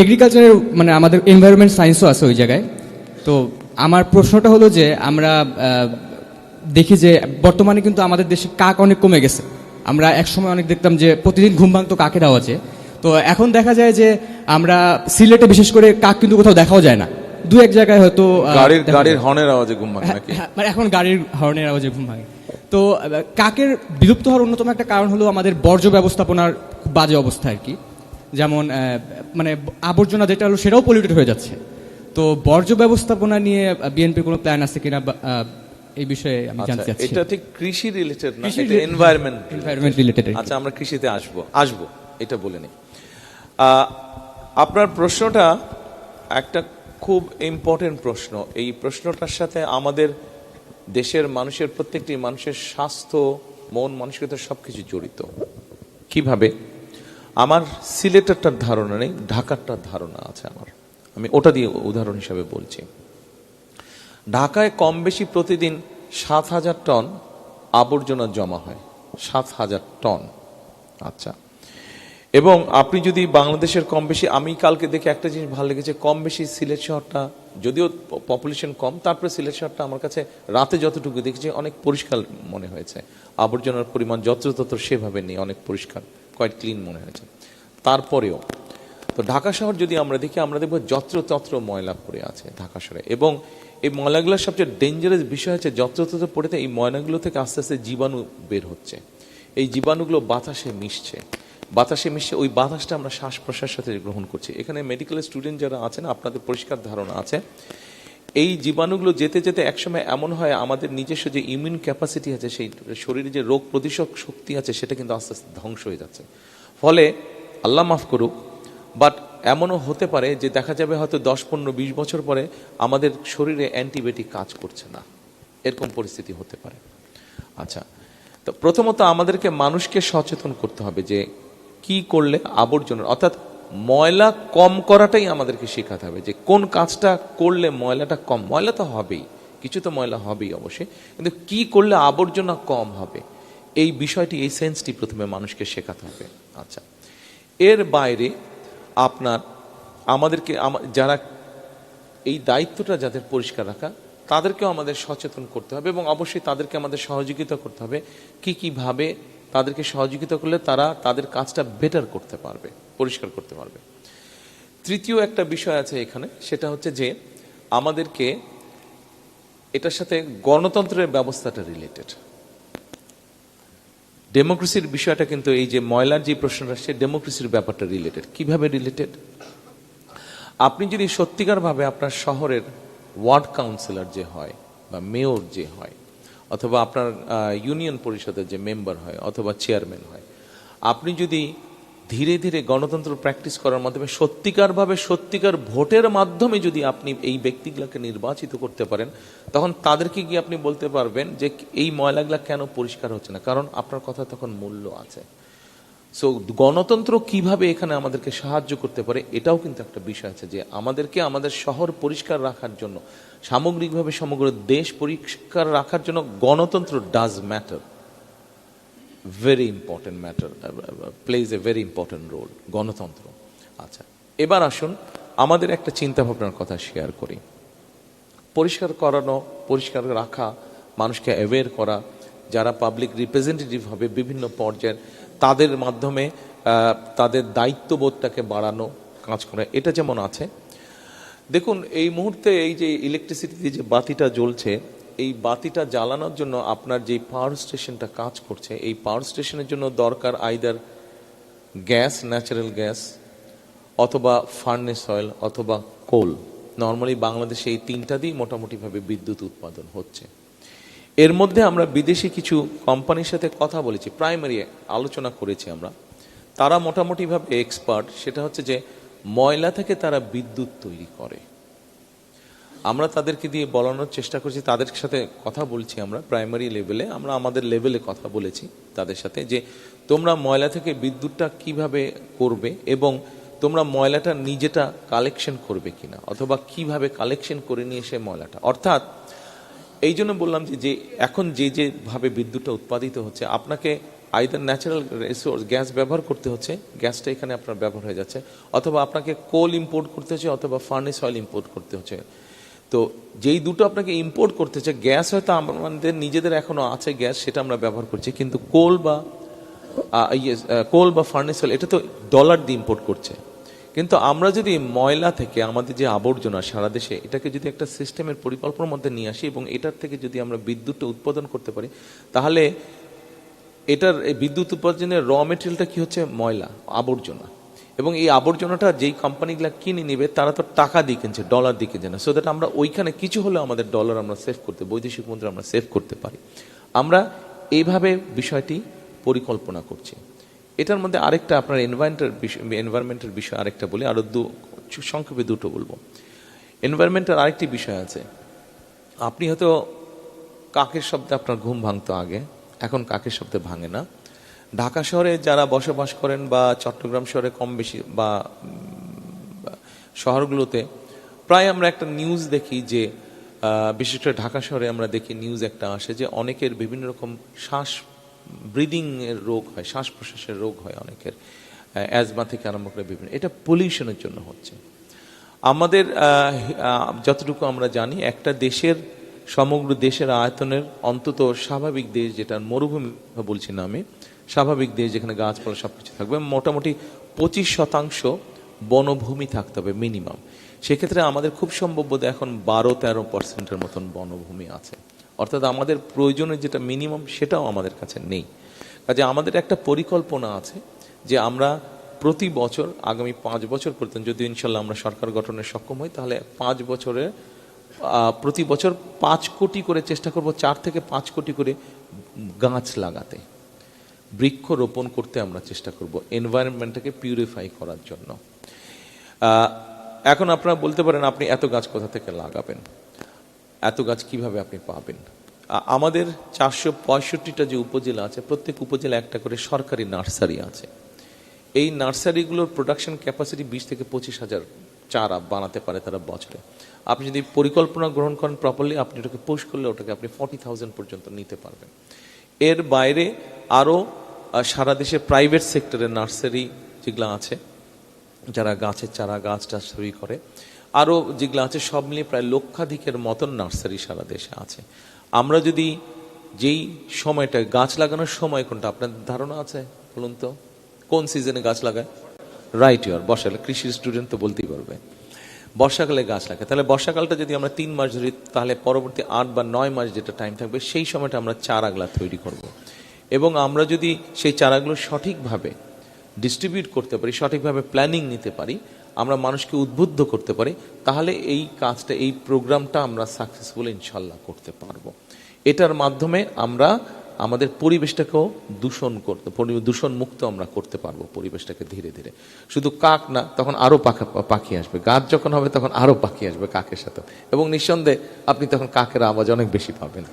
এগ্রিকালচারের মানে আমাদের এনভায়রনমেন্ট সায়েন্সও আছে ওই জায়গায়। তো আমার প্রশ্নটা হলো যে আমরা দেখি যে বর্তমানে কিন্তু আমাদের দেশে কাক অনেক কমে গেছে। আমরা একসময় অনেক দেখতাম যে প্রতিদিন ঘুম ভাঙতো কাকের আওয়াজে। তো এখন দেখা যায় যে আমরা সিলেটে বিশেষ করে কাক কিন্তু কোথাও দেখাও যায় না, দু এক জায়গায় হয়তো গাড়ির হর্নের আওয়াজে ঘুম ভাঙে নাকি? মানে এখন গাড়ির হর্নের আওয়াজে ঘুম ভাঙে। তো কাকের বিলুপ্ত হওয়ার অন্যতম একটা কারণ হলো আমাদের বর্জ্য ব্যবস্থাপনার খুব বাজে অবস্থা আর কি। যেমন মানে আবর্জনা যেটা হলো সেটাও পলিউটেড হয়ে যাচ্ছে। তো বর্জ্য ব্যবস্থাপনা নিয়ে বিএনপির কোনো প্ল্যান আছে কিনা এই বিষয়ে আমি জানতে চাচ্ছি। এটা ঠিক কৃষি রিলেটেড না, এটা এনভায়রনমেন্ট রিলেটেড। আচ্ছা, আমরা কৃষিতে আসবো এটা বলে নিই। আপনার প্রশ্নটা একটা খুব ইম্পর্টেন্ট প্রশ্ন। এই প্রশ্নটার সাথে আমাদের দেশের মানুষের প্রত্যেকটি মানুষের স্বাস্থ্য, মন মানসিকতা সবকিছু জড়িত। কিভাবে? আমার সিলেটেরটার ধারণা নেই, ঢাকারটার ধারণা আছে আমার। আমি ওটা দিয়ে উদাহরণ হিসাবে বলছি। ঢাকায় কম বেশি প্রতিদিন 7,000 টন আবর্জনা জমা হয়, 7,000 টন। আচ্ছা, এবং আপনি যদি বাংলাদেশের কম বেশি, আমি কালকে দেখে একটা জিনিস ভালো লেগেছে, কম বেশি সিলেট শহরটা যদিও পপুলেশন কম, তারপরে সিলেট শহরটা আমার কাছে রাতে যতটুকু দেখেছি অনেক পরিষ্কার মনে হয়েছে। আবর্জনার পরিমাণ যত্রতত্র সেভাবে নেই, অনেক পরিষ্কার, কোয়াইট ক্লিন মনে হয়েছে। তারপরেও তো ঢাকা শহর যদি আমরা দেখি, আমরা দেখবো যত্রতত্র ময়লা পড়ে আছে ঢাকা শহরে। এবং এই ময়লাগুলোর সবচেয়ে ডেঞ্জারাস বিষয় হচ্ছে যত্রতত্র পড়েতে এই ময়লাগুলো থেকে আস্তে আস্তে জীবাণু বের হচ্ছে। এই জীবাণুগুলো বাতাসে মিশছে, ওই বাতাসটা আমরা শ্বাস প্রশ্বাসের সাথে গ্রহণ করছি। এখানে মেডিকেল স্টুডেন্ট যারা আছেন, আপনাদের পরিষ্কার ধারণা আছে, এই জীবাণুগুলো যেতে যেতে একসময় এমন হয় আমাদের নিজস্ব যে ইমিউন ক্যাপাসিটি আছে, সেই শরীরে যে রোগ প্রতিরোধক শক্তি আছে, সেটা কিন্তু আস্তে আস্তে ধ্বংস হয়ে যাচ্ছে। ফলে আল্লাহ মাফ করুক, বাট এমনও হতে পারে যে দেখা যাবে হয়তো 10, 15, 20 বছর পরে আমাদের শরীরে অ্যান্টিবায়োটিক কাজ করছে না, এরকম পরিস্থিতি হতে পারে। আচ্ছা, তো প্রথমত আমাদেরকে মানুষকে সচেতন করতে হবে যে কি করলে আবর্জনা অর্থাৎ ময়লা কম করাটাই আমাদেরকে শেখাতে হবে, যে কোন কাজটা করলে ময়লাটা কম। ময়লা তো হবেই, কিছু তো ময়লা হবেই অবশ্যই, কিন্তু কি করলে আবর্জনা কম হবে এই বিষয়টি, এই সেন্সটি প্রথমে মানুষকে শেখাতে হবে। আচ্ছা, এর বাইরে আপনার আমাদেরকে যারা এই দায়িত্বটা যাদের পরিষ্কার রাখা, তাদেরকেও আমাদের সচেতন করতে হবে এবং অবশ্যই তাদেরকে আমাদের সহযোগিতা করতে হবে। কিভাবে তাদেরকে সহযোগিতা করলে তারা তাদের কাজটা বেটার করতে পারবে, পরিষ্কার করতে পারবে। তৃতীয় একটা বিষয় আছে এখানে, সেটা হচ্ছে যে আমাদেরকে এটার সাথে গণতন্ত্রের ব্যবস্থাটা রিলেটেড, ডেমোক্রেসির বিষয়টা কিন্তু, এই যে ময়লার যে প্রশ্নটা আসছে, ডেমোক্রেসির ব্যাপারটা রিলেটেড। কিভাবে রিলেটেড? আপনি যদি সত্যিকার ভাবে আপনার শহরের ওয়ার্ড কাউন্সিলর যে হয় বা মেয়র যে হয়, অথবা আপনার ইউনিয়ন পরিষদের যে মেম্বার হয় অথবা চেয়ারম্যান হয়, আপনি যদি ধীরে ধীরে গণতন্ত্র প্র্যাকটিস করার মাধ্যমে সত্যিকার ভোটের মাধ্যমে যদি আপনি এই ব্যক্তিগুলোকে নির্বাচিত করতে পারেন, তখন তাদেরকে গিয়ে আপনি বলতে পারবেন যে এই ময়লাগুলা কেন পরিষ্কার হচ্ছে না, কারণ আপনার কথা তখন মূল্য আছে। সো গণতন্ত্র কিভাবে এখানে আমাদেরকে সাহায্য করতে পারে, এটাও কিন্তু একটা বিষয় আছে, যে আমাদেরকে আমাদের শহর পরিষ্কার রাখার জন্য, সামগ্রিকভাবে সমগ্র দেশ পরিষ্কার রাখার জন্য গণতন্ত্র does matter, very important matter, plays a very important role গণতন্ত্র। আচ্ছা, এবার আসুন আমাদের একটা চিন্তা ভাবনার কথা শেয়ার করি। পরিষ্কার করানো, পরিষ্কার রাখা, মানুষকে অ্যাওয়্যার করা, যারা পাবলিক রিপ্রেজেন্টেটিভ হবে বিভিন্ন পর্যায়ের, তাদের মাধ্যমে তাদের দায়িত্ববোধটাকে বাড়ানো, কাজ করা, এটা যেমন আছে। দেখুন, এই মুহূর্তে এই যে ইলেকট্রিসিটিতে যে বাতিটা জ্বলছে, এই বাতিটা জ্বালানোর জন্য আপনার যে পাওয়ার স্টেশনটা কাজ করছে, এই পাওয়ার স্টেশনের জন্য দরকার আইদার গ্যাস, ন্যাচারাল গ্যাস, অথবা ফার্নেস অয়েল, অথবা কোল। নর্মালি বাংলাদেশে এই তিনটা দিয়েই মোটামুটিভাবে বিদ্যুৎ উৎপাদন হচ্ছে। এর মধ্যে আমরা বিদেশি কিছু কোম্পানির সাথে কথা বলেছি, প্রাইমারি আলোচনা করেছি আমরা, তারা মোটামুটিভাবে এক্সপার্ট। সেটা হচ্ছে যে ময়লা থেকে তারা বিদ্যুৎ তৈরি করে। আমরা তাদেরকে দিয়ে বলানোর চেষ্টা করছি, তাদের সাথে কথা বলছি আমরা প্রাইমারি লেভেলে, আমরা আমাদের লেভেলে কথা বলেছি তাদের সাথে, যে তোমরা ময়লা থেকে বিদ্যুৎটা কিভাবে করবে এবং তোমরা ময়লাটা নিজেটা কালেকশন করবে কিনা, অথবা কিভাবে কালেকশন করে নিয়ে এসে ময়লাটা, অর্থাৎ এই জন্য বললাম যে এখন যেভাবে বিদ্যুৎটা উৎপাদিত হচ্ছে, আপনাকে আইদার ন্যাচারাল রিসোর্স গ্যাস ব্যবহার করতে হচ্ছে, গ্যাসটা এখানে আপনার ব্যবহার হয়ে যাচ্ছে, অথবা আপনাকে কোল ইম্পোর্ট করতে হচ্ছে, অথবা ফার্নেস অয়েল ইম্পোর্ট করতে হচ্ছে। তো যেই দুটো আপনাকে ইম্পোর্ট করতে হচ্ছে, গ্যাস হয়তো আমাদের নিজেদের এখনো আছে গ্যাস, সেটা আমরা ব্যবহার করছি, কিন্তু কোল বা ফার্নেস অয়েল এটা তো ডলার দিয়ে ইম্পোর্ট করছে। কিন্তু আমরা যদি ময়লা থেকে আমাদের যে আবর্জনা সারা দেশে, এটাকে যদি একটা সিস্টেমের পরিকল্পনার মধ্যে নিয়ে আসি এবং এটার থেকে যদি আমরা বিদ্যুৎটা উৎপাদন করতে পারি, তাহলে এটার এই বিদ্যুৎ উৎপাদনের র মেটেরিয়ালটা কি হচ্ছে? ময়লা, আবর্জনা। এবং এই আবর্জনাটা যেই কোম্পানিগুলো কিনে নিবে তারা তো টাকা দিয়ে কিনছে, ডলার দিয়ে কিনছে না। সো দ্যাট আমরা ওইখানে কিছু হলেও আমাদের ডলার আমরা সেভ করতে, বৈদেশিক মুদ্রা আমরা সেভ করতে পারি। আমরা এইভাবে বিষয়টি পরিকল্পনা করছি। এটার মধ্যে আরেকটা আপনার এনভায়রনমেন্টের বিষয় আরেকটা বলি, আরো সংক্ষেপে দুটো বলবো। এনভায়রনমেন্টের আরেকটি বিষয় আছে। আপনি হয়তো কাকের শব্দে আপনার ঘুম ভাঙতো আগে, এখন কাকের শব্দে ভাঙে না। ঢাকা শহরে যারা বসবাস করেন বা চট্টগ্রাম শহরে কম বেশি বা শহরগুলোতে প্রায় আমরা একটা নিউজ দেখি যে বিশেষ করে ঢাকা শহরে আমরা দেখি নিউজ একটা আসে যে অনেকের বিভিন্ন রকম ব্রিদিং এর রোগ হয়, শ্বাস প্রশ্বাসের রোগ হয় অনেকের, অ্যাজমা থেকে আরম্ভ করে বিভিন্ন। এটা পলিউশনের জন্য হচ্ছে। আমাদের যতটুকু আমরা জানি, একটা দেশের সমগ্র দেশের আয়তনের অন্তত স্বাভাবিক দেশ, যেটা মরুভূমি বলছি না আমি, স্বাভাবিক দেশ যেখানে গাছপালা সবকিছু থাকবে, মোটামুটি 25% বনভূমি থাকতে হবে মিনিমাম। সেক্ষেত্রে আমাদের খুব সম্ভব বোধহয় এখন 12-13% মতন বনভূমি আছে। অর্থাৎ আমাদের প্রয়োজনের যেটা মিনিমাম সেটাও আমাদের কাছে নেই। কাজে আমাদের একটা পরিকল্পনা আছে যে আমরা প্রতি বছর আগামী 5 বছর পর্যন্ত যদি ইনশাল্লাহ আমরা সরকার গঠনে সক্ষম হই, তাহলে 5 বছরে প্রতি বছর 5 কোটি করে চেষ্টা করব, 4 থেকে 5 কোটি করে গাছ লাগাতে, বৃক্ষ রোপণ করতে আমরা চেষ্টা করব এনভায়রনমেন্টটাকে পিউরিফাই করার জন্য। এখন আপনারা বলতে পারেন আপনি এত গাছ কোথা থেকে লাগাবেন, এত গাছ কিভাবে আপনি পাবেন? আমাদের 465টা যে উপজেলা আছে, প্রত্যেক উপজেলা একটা করে সরকারি নার্সারি আছে। এই নার্সারিগুলোর প্রোডাকশন ক্যাপাসিটি 20 থেকে 25,000 চারা বানাতে পারে তারা বছরে। আপনি যদি পরিকল্পনা গ্রহণ করেন প্রপারলি, আপনি ওটাকে পুশ করলে ওটাকে আপনি 40,000 পর্যন্ত নিতে পারবেন। এর বাইরে আরও সারা দেশে প্রাইভেট সেক্টরের নার্সারি যেগুলো আছে, যারা গাছের চারা গাছ তৈরি করে, আরও যেগুলো আছে, সব মিলিয়ে প্রায় লক্ষাধিকের মতন নার্সারি সারা দেশে আছে। আমরা যদি যেই সময়টা গাছ লাগানোর সময় কোনটা আপনার ধারণা আছে বলুন তো? কোন সিজনে গাছ লাগায়? রাইট, ইয়ার বর্ষাকালে। কৃষির স্টুডেন্ট তো বলতেই পারবে। বর্ষাকালে গাছ লাগায়। তাহলে বর্ষাকালটা যদি আমরা 3 মাস ধরি, তাহলে পরবর্তী 8 বা 9 মাস যেটা টাইম থাকবে, সেই সময়টা আমরা চারাগুলা তৈরি করব। এবং আমরা যদি সেই চারাগুলো সঠিকভাবে ডিস্ট্রিবিউট করতে পারি, সঠিকভাবে প্ল্যানিং নিতে পারি, আমরা মানুষকে উদ্বুদ্ধ করতে পারি, তাহলে এই কাজটা, এই প্রোগ্রামটা আমরা সাকসেসফুল ইনশাল্লাহ করতে পারবো। এটার মাধ্যমে আমরা আমাদের পরিবেশটাকেও দূষণ মুক্ত আমরা করতে পারবো পরিবেশটাকে ধীরে ধীরে। শুধু কাক না, তখন আরো পাখি আসবে। গাছ যখন হবে তখন আরো পাখি আসবে কাকের সাথে, এবং নিঃসন্দেহে আপনি তখন কাকের আওয়াজ অনেক বেশি পাবেন।